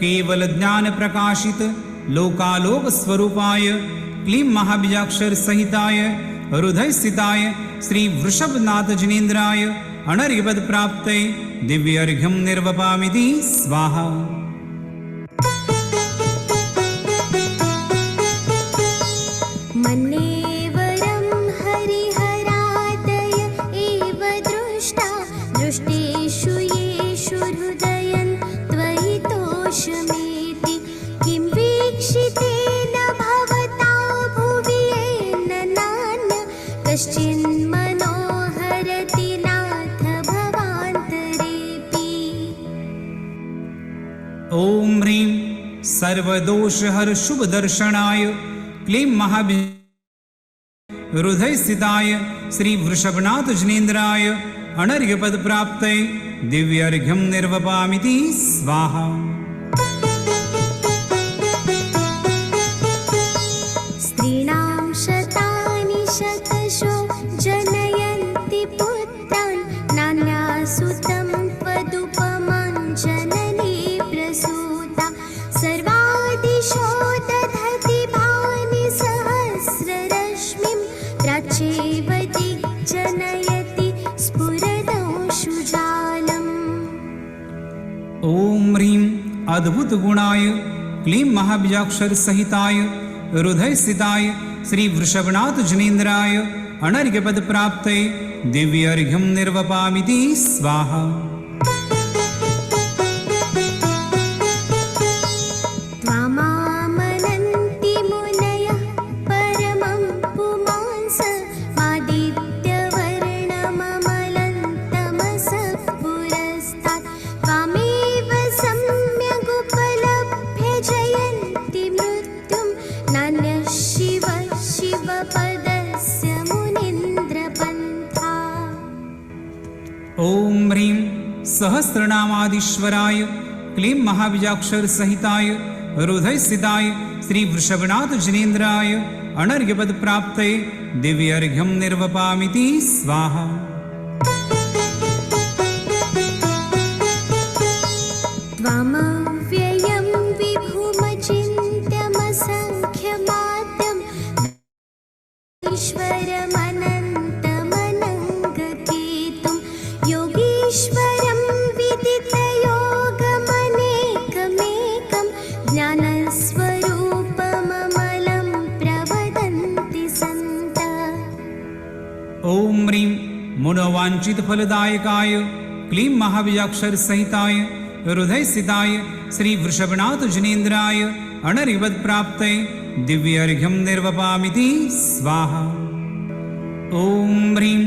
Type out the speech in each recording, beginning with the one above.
केवल ज्ञान प्रकाशित लोकालोक स्वरूपाय क्लीं महाबीजाक्षर सहिताय हृदय स्थिताय श्री वृषभनाथ जिनेन्द्राय अनर्घ्यपद प्राप्तये दिव्यार्घ्यं निर्वपामिति स्वाहा। मन्नेवरं हरिहरादय एव दृष्टा दृष्टेषु येषु हृदयं त्वयि तोषमेति किं वीक्षितेन भवता भुवि येन नान्य कश्चिन्मनोहरति नाथ भवान्तरेऽपि। ॐ ह्रीं सर्वदोषहर शुभदर्शनाय क्लीं महाबी हृदय स्थिताय श्री वृषभनाथ जिनेन्द्राय अनर्घ्यपद प्राप्तये दिव्यार्घ्यं निर्वपामिति स्वाहा। स्त्रीणां शतानि शतशो जनयन्ति पुत्रान् नान्यासुतं त्वदुपमां जननी प्रसूता सर्वादिशो दधति भानि सहस्ररश्मिं प्राच्येव दिग्जनयति स्फुरदंशुजालम्। ॐ ह्रीं अद्भुत गुणाय क्लीं महाबीजाक्षर सहिताय हृदय स्थिताय श्री वृषभनाथ जिनेन्द्राय अनर्घ्यपद प्राप्तये दिव्यार्घ्यं निर्वपामिति स्वाहा। त्वामामनन्ति मुनयः परमं पुमांस आदित्यवर्णममलन्तमसः पुरस्तात् त्वामेव सम्यगुपलभ्य जयन्ति मृत्युं नान्यः शिव शिवपदस्य मुनीन्द्रपन्था। ॐ ह्रीं सहस्रनामाधीश्वराय क्लीं महाबीजाक्षर सहिताय हृदय स्थिताय श्री वृषभनाथ जिनेन्द्राय अनर्घ्यपद प्राप्तये दिव्यार्घ्यं निर्वपामिति स्वाहा। त्वामव्ययं विभुमचिन्त्यमसङ्ख्यमाद्यं ईश्वरमनन्तमनङ्गकेतुं योगीश्वरं विदितयोगमनेकमेकं ज्ञानस्वरूपममलं प्रवदन्ति सन्तः। ॐ ह्रीं मनोवाञ्छित फलदायकाय क्लीं महाबीजाक्षर सहिताय हृदय स्थिताय श्री वृषभनाथ जिनेन्द्राय अनर्घ्यपद प्राप्तये दिव्यार्घ्यं निर्वपामिति स्वाहा। ॐ ह्रीं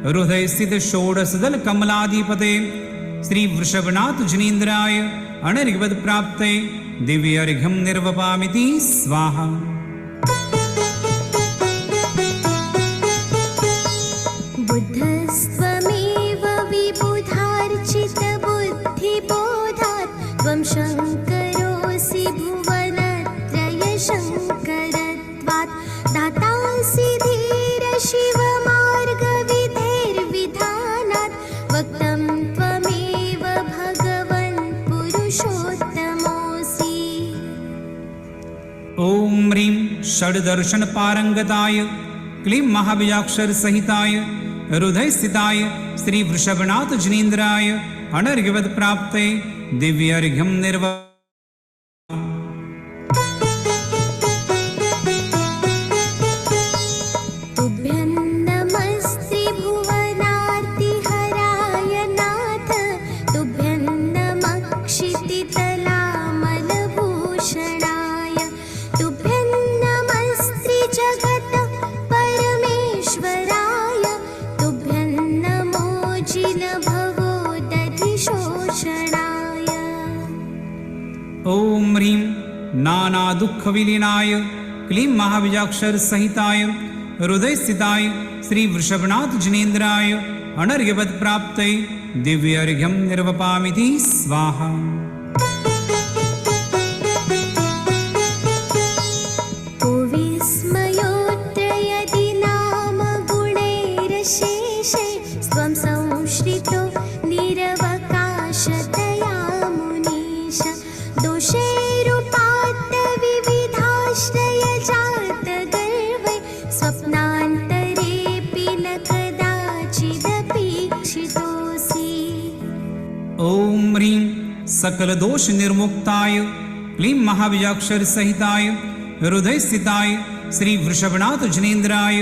हृदय स्थित षोडशदल कमलाधिपते श्री वृषभनाथ जिनेन्द्राय अनर्घ्यपद प्राप्तये दिव्यार्घ्यं निर्वपामिति स्वाहा। बुद्धस्त्वमेव विबुधार्चितबुद्धिबोधात् त्वं शङ्करोऽसि भुवनत्रयशङ्करत्वात् दातासि धीरशिवमार्गविधेर्विधानात् वक्तं त्वमेव भगवन् पुरुषोत्तमोऽसि। ॐ ह्रीं षड्दर्शन पारंगताय क्लीं महाबीजाक्षर सहिताय हृदय स्थिताय श्री वृषभनाथ जिनेन्द्राय अनर्घ्यपद प्राप्तये दिव्यार्घ्यं निर्वपामिति तुभ्यं नमस्ते भुवनार्तिहराय नाथ तुभ्यं नमः क्षितितलामलभूषणाय तुभ्यं नमस्ते जगत परमेश्वराय तुभ्यं नमो जिनभवोदधिशोषणाय। ॐ ह्रीं नाना दुःख विलीनाय क्लीं महाबीजाक्षर सहिताय हृदय स्थिताय श्री वृषभनाथ जिनेन्द्राय अनर्घ्यपद प्राप्तये दिव्यार्घ्यं निर्वपामिति स्वाहा। को विस्मयोऽत्र यदि नाम गुणैरशेषे स्वं संश्रितो निरवकाशतया मुनीश दोष ह्रीं सकलदोष निर्मुक्ताय क्लीं महाबीजाक्षर सहिताय हृदय स्थिताय श्री वृषभनाथ जनेन्द्राय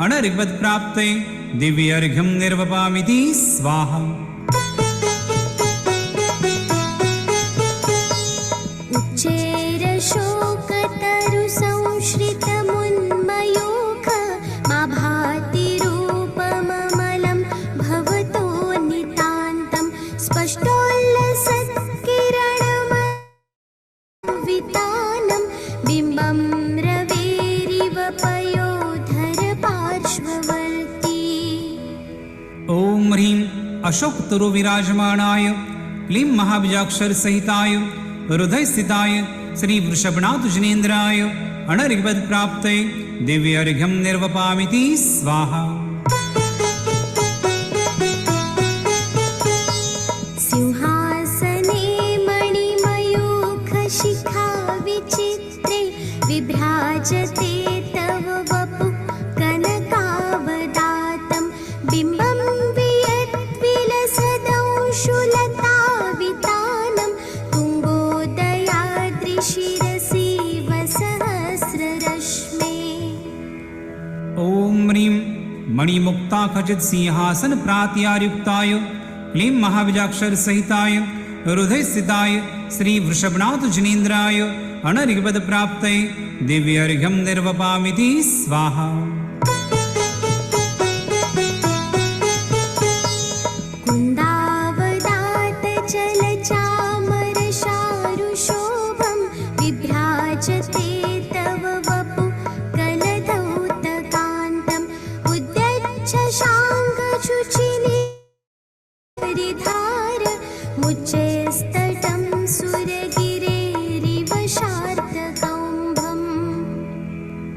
अनर्घ्यपद प्राप्ते दिव्य अर्घ्यं निर्वपामिति स्वाहा। उच्चैरशोकतरु संश्रितमुन्मयूख मा भाति रूपममलं भवतो नितान्तं स्पष्टोल्लसत्किरणमवितानं बिम्बं रवेरिव पयोधर पार्श्ववर्ती। ॐ ह्रीं अशोक तरु विराजमानाय क्लीं महाबीजाक्षर सहिताय हृदय स्थिताय श्री वृषभनाथ जनेन्द्राय अनर्घ्यपद प्राप्ते दिव्य अर्घ्यं निर्वपामिति स्वाहा। सिंहासने मणिमयूखशिखा विचित्रे विभ्राजते तव वपु कनकावदातं बिम्बं वियद्विलसदंशुलतावितानं तुङ्गोदयाद्रिशिरसि वसहस्ररश्मे। ॐ ह्रीं मणिमुक्ता खचित सिंहासन प्रात्यायुक्ताय क्लीं महाबीजाक्षर सहिताय हृदय स्थिताय श्री वृषभनाथ जनेन्द्राय अनर्घ्यपद प्राप्ते दिव्य अर्घ्यं निर्वपामिति स्वाहा। कुन्दावदातचलचामरशारुशोभं विभ्राजते तव वपु कलधौतकान्तम् उद्यच्छशाङ्गशुचिनिधार मुच्चैस्तटं सुरगिरेरिव शार्दकौम्भम्।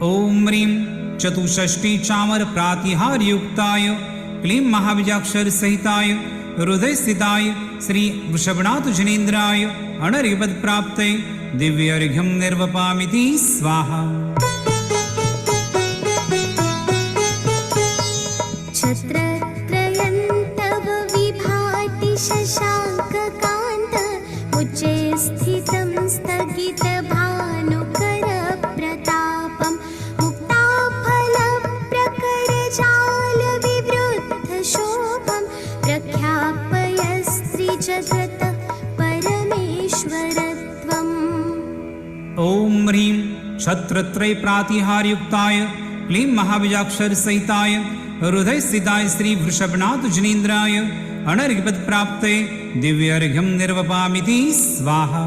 ॐ ह्रीं चतुष्षष्टि चामर प्रातिहार युक्ताय क्लीं महाबीजाक्षर सहिताय हृदय स्थिताय श्री वृषभनाथ जनेन्द्राय अनर्घ्यपद प्राप्ते दिव्य अर्घ्यं निर्वपामिति स्वाहा। छत्रत्रयं तव विभाति शशाङ्ककान्त उच्चे स्थितं स्थगितभानुकरप्रतापं मुक्ताफलप्रकरजालविवृद्धशोभं प्रख्यापयस्त्रिजगत परमेश्वरत्वम्। ॐ ह्रीं छत्रत्रय प्रातिहार युक्ताय क्लीं महाबीजाक्षर सहिताय हृदय स्थिताय श्री वृषभनाथ जनेन्द्राय अनर्घ्यपद प्राप्ते दिव्य अर्घ्यं निर्वपामिति स्वाहा।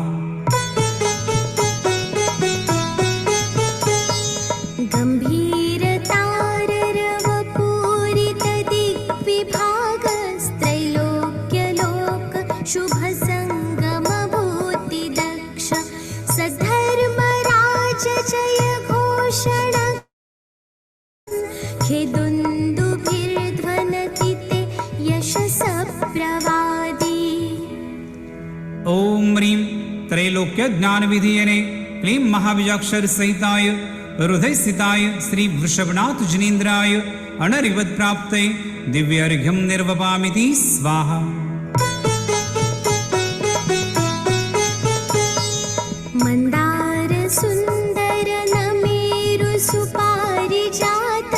गम्भीरताररवपूरितदिग्विभागस्त्रैलोक्यलोक शुभसङ्गमभूतिदक्ष सद्धर्मराज जय घोषण खेदुन्दुभिर्ध्वनति ते यशसप्रवादी। ॐ ह्रीं त्रैलोक्य ज्ञान विधीयने क्लीं महाबीजाक्षर सहिताय हृदय स्थिताय श्री वृषभनाथ जनेन्द्राय अनर्घ्यपद प्राप्ते दिव्य अर्घ्यं निर्वपामिति स्वाहा। मन्दार सुन्दर नमेरु सुपारिजात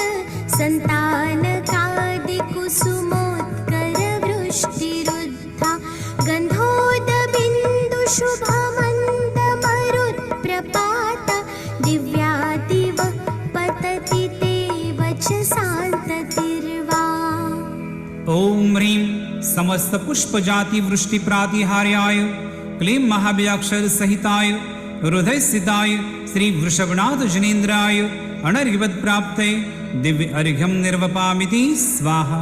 सन्तानकादिकुसुमोत्कर वृष्टिरुद्धा गन्धोदबिन्दु शुभमन्दमरुत्प्रपात दिव्यादिव पतति ते वचसान्ततिर्वा। ॐ ह्रीं समस्त पुष्प जाति वृष्टि प्रातिहार्याय क्लीं महाबीजाक्षर सहिताय हृदय स्थिताय श्री वृषभनाथ जनेन्द्राय अनर्घ्यपद प्राप्ते दिव्य अर्घ्यं निर्वपामिति स्वाहा।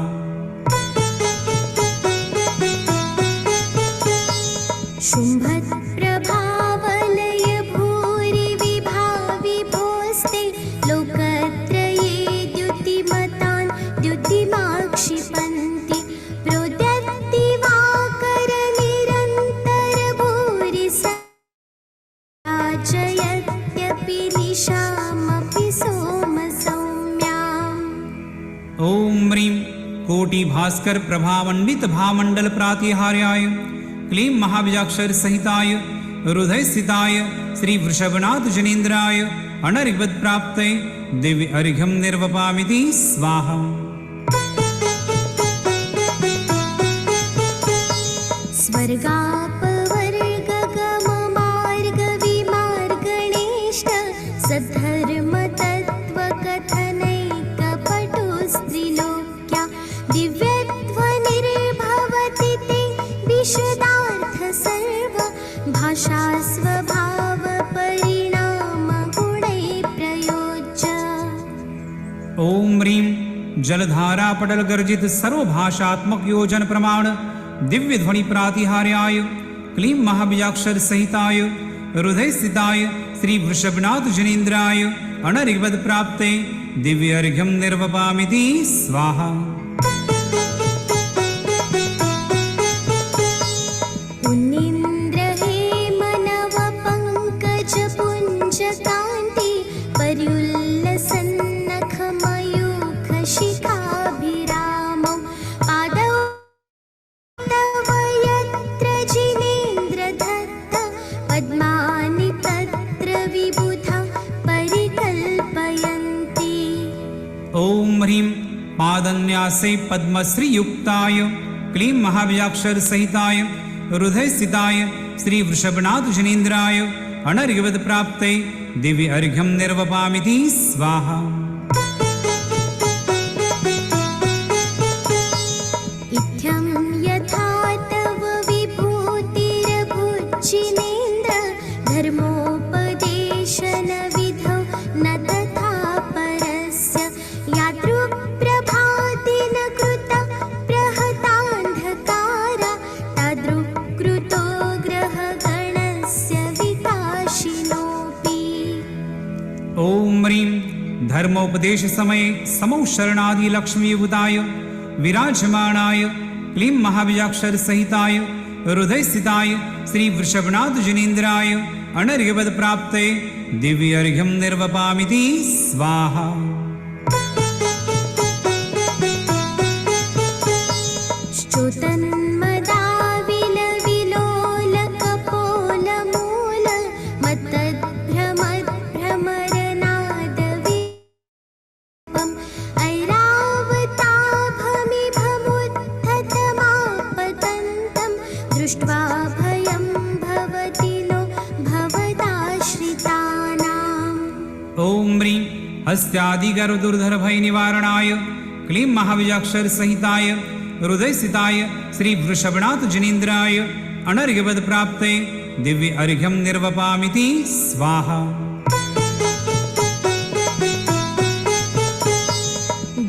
शुम्भप्रभावलय भूरि विभाविभोस्ते लोकत्रये द्युतिमतान् द्युतिमाक्षिपन्ति प्रोद्यत्तिवाकर निरन्तर भूरि राजयत्यपि निशामपि सोमसौम्याम्। ॐ ह्रीं कोटि भास्कर प्रभामण्डित भामण्डल प्रातिहार्याय क्लीं महाबीजाक्षर सहिताय हृदय स्थिताय श्री वृषभनाथ जनेन्द्राय अनर्घ्यवत् प्राप्ते दिव्य अर्घ्यं निर्वपामिति स्वाहा। स्वर्गापवर्गगममार्गविमार्गणेष्ट सद्धर्मतत्त्वकथनैकपटुस्त्रिलोक्या दिव्यध्वनिर्भवति ते विशदार्थ सर्व भाषा स्वभावपरिणामगुणैः प्रयोज्य। ओम ह्रीं जलधारा पटल गर्जित सर्वभाषात्मक योजन प्रमाण दिव्य ध्वनि प्रातिहार्याय क्लीं महाबीजाक्षर सहिताय हृदय स्थिताय श्री वृषभनाथ जनेन्द्राय अनर्घ्यवत् प्राप्ते दिव्य अर्घ्यं निर्वपामिति स्वाहा। पुण्येन्द्रहेमनवपङ्कजपुञ्जकान्ति पर्युल्लसन्नखमयूखशिखाभिरामौ पादौ तव यत्र जिनेन्द्रदत्त पद्मानि तत्र विबुधा परिकल्पयन्ति। ओम ह्रीं पादन्यासे पद्मश्री युक्ताय क्लीं महाबीजाक्षर सहिताय हृदय स्थिताय श्री वृषभनाथ जनेन्द्राय अनर्घ्यवत् प्राप्ते दिव्य अर्घ्यं निर्वपामिति स्वाहा। इत्थं यथा तव विभूतिरभुज्जिनेन्द्र धर्मोपदेशनविधौ न तथा परस्य यादृक्प्रभाति न कृता प्रहतान्धकारा तादृक्कृतो ग्रहगणस्य विकाशिनोऽपि। ओम ह्रीं धर्मोपदेश समये समौ शरणादि लक्ष्मीयुताय विराजमाणाय क्लीं महाबीजाक्षर सहिताय हृदय स्थिताय श्री वृषभनाथ जनेन्द्राय अनर्घ्यवत् प्राप्ते दिव्य अर्घ्यं निर्वपामिति स्वाहा। श्चोतन्मदाविलविलोलकपोलमूल मत्तद्भ्रमद्भ्रमरनादविपम् ऐरावताभमिभमुत्थतमापतन्तं दृष्ट्वा भयं भवति नो भवदाश्रितानाम्। ओम ह्रीं हस्त्यादिगर्वदुर्धर भय निवारणाय क्लीं महाबीजाक्षर सहिताय हृदय स्थिताय श्री वृषभनाथ जनेन्द्राय अनर्घ्यवत् प्राप्ते दिव्य अर्घ्यं निर्वपामिति स्वाहा।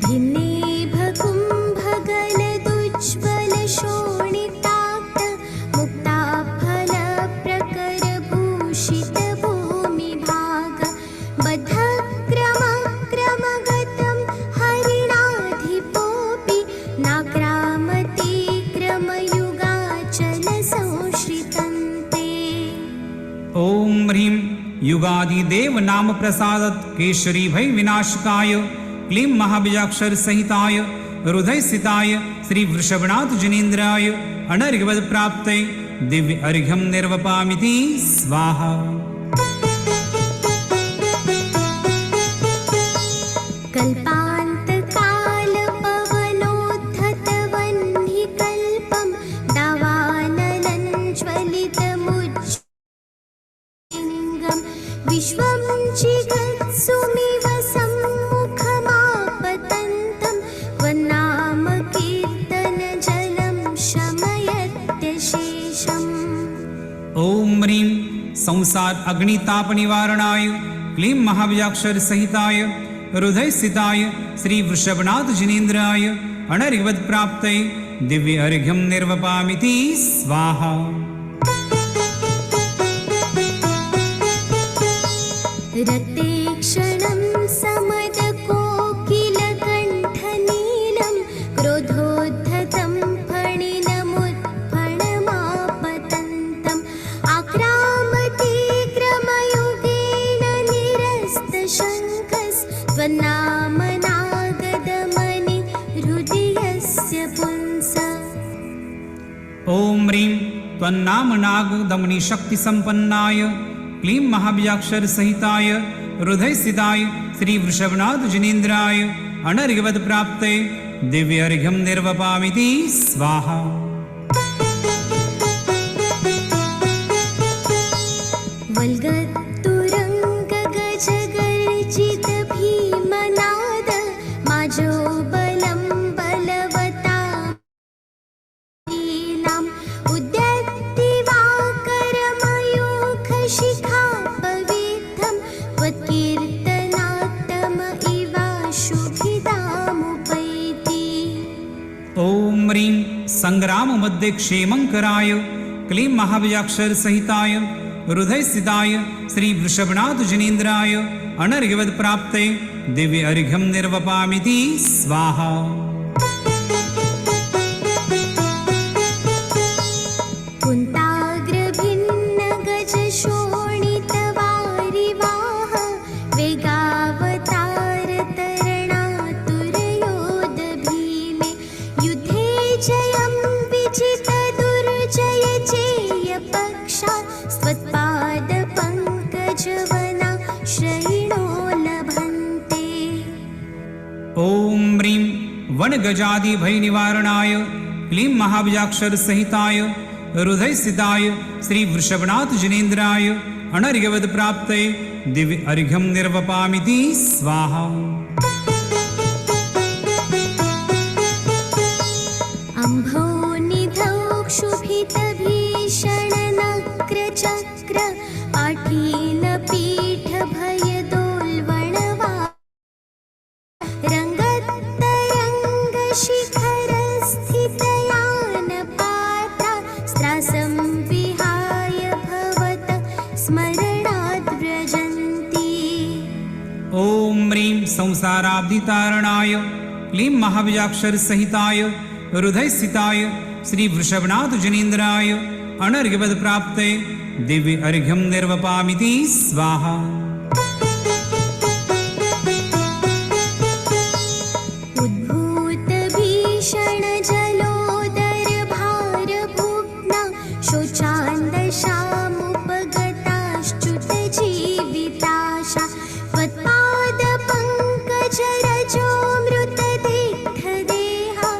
भिन्नेभकुम्भगलदुज्ज्वलशोणिताक्त मुक्ताफलप्रकरभूषितभूमिभाग बद्धक्रमक्रमगतं हरिणाधिपोऽपि नाक्रामते क्रमयुगाचलसंश्रितन्ते। ओम ह्रीं युगादिदेव नाम प्रसादत केशरी भय विनाशकाय क्लीं महाबीजाक्षर सहिताय हृदय स्थिताय श्री वृषभनाथ जनेन्द्राय अनर्घ्यवत् प्राप्ते दिव्य अर्घ्यं निर्वपामिति स्वाहा। कल्पान्तकालपवनोद्धतवह्निकल्पं दावानलञ्ज्वलितमुज्ज्वलिङ्गं विश्वं जिगत्सुमिव सम्मुखमापतन्तं त्वन्नाम कीर्तनजलं शमयत्यशेषम्। ओम ह्रीं संसार अग्निताप निवारणाय क्लीं महाबीजाक्षर सहिताय हृदय स्थिताय श्री वृषभनाथ जनेन्द्राय अनर्घ्यवत् प्राप्ते दिव्य अर्घ्यं निर्वपामिति स्वाहा। रते क्षणं समदकोकिलकण्ठनीलं क्रोधोद्धतं फणिनमुत्फणमापतन्तम् आक्रामते क्रमयुगेन निरस्तशङ्कस्त्वन्नामनागदमनि हृदयस्य पुंस। ॐ ह्रीं त्वन्नामनागदमनी शक्तिसम्पन्नाय क्लीं महाबीजाक्षरसहिताय हृदयस्थिताय श्रीवृषभनाथ जिनेन्द्राय अनर्घ्यवत्प्राप्ते दिव्यर्घ्यं निर्वपामिति स्वाहा। वल्गतुरङ्गगजगर्जित भीमनाद माजो बलं बलवतां उद्यत्तिवाकरमयूखशिखा पवित्रं त्वत्कीर्तनात्तम इवाशुभिदामुपैति। ॐ ह्रीं सङ्ग्राममध्ये क्षेमङ्कराय क्लीं महाबीजाक्षरसहिताय हृदयस्थिताय श्रीवृषभनाथ जिनेन्द्राय अनर्घ्यवत्प्राप्ते दिव्यर्घ्यं निर्वपामिति स्वाहा। कुन्ताग्रभिन्नगजशोणितवारिवाह वेगावतारतरणातुरयोधभीमे युद्धे जयं विजितदुर्जय चेयपक्षा स्वत्पादपङ्कजवना श्रयिणो लभन्ते। ॐ ह्रीं वनगजादिभयनिवारणाय क्लीं महाबीजाक्षरसहिताय हृदयस्थिताय श्रीवृषभनाथ जिनेन्द्राय अनर्घ्यवत्प्राप्ते दिव्यर्घ्यं निर्वपामिति स्वाहा। अम्भोनिधौ क्षुभितभीषणनक्रचक्र पाठीनपीठभयदोल्वणवा रङ्गत्तरङ्गशिखरस्थितयानपाता स्त्रासं विहाय भवत स्मरणाद् व्रजन्ति। ॐ ह्रीं संसाराब्धितारणाय क्लीं महाबीजाक्षरसहिताय हृदयस्थिताय श्रीवृषभनाथ जिनेन्द्राय अनर्घ्यवत्प्राप्ते दिव्यर्घ्यं निर्वपामिति स्वाहा। उद्भूतभीषणजलोदरभारभुग्ना शोचान्दशामुपगताश्च्युतजीविताशा त्वत्पादपङ्कजरजोऽमृतदिग्धदेहा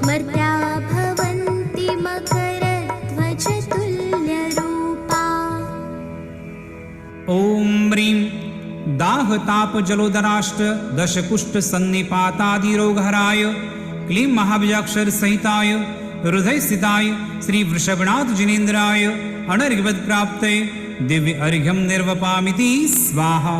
मर्त्या भवन्ति मकरध्वजतुल्यरूपा। ॐ ह्रीं दाहतापजलोदराष्ट दशकुष्ठसन्निपातादिरोगहराय क्लीं महाबीजाक्षरसहिताय हृदयस्थिताय श्रीवृषभनाथ जिनेन्द्राय अनर्घ्यवत्प्राप्ते दिव्यर्घ्यं निर्वपामिति स्वाहा।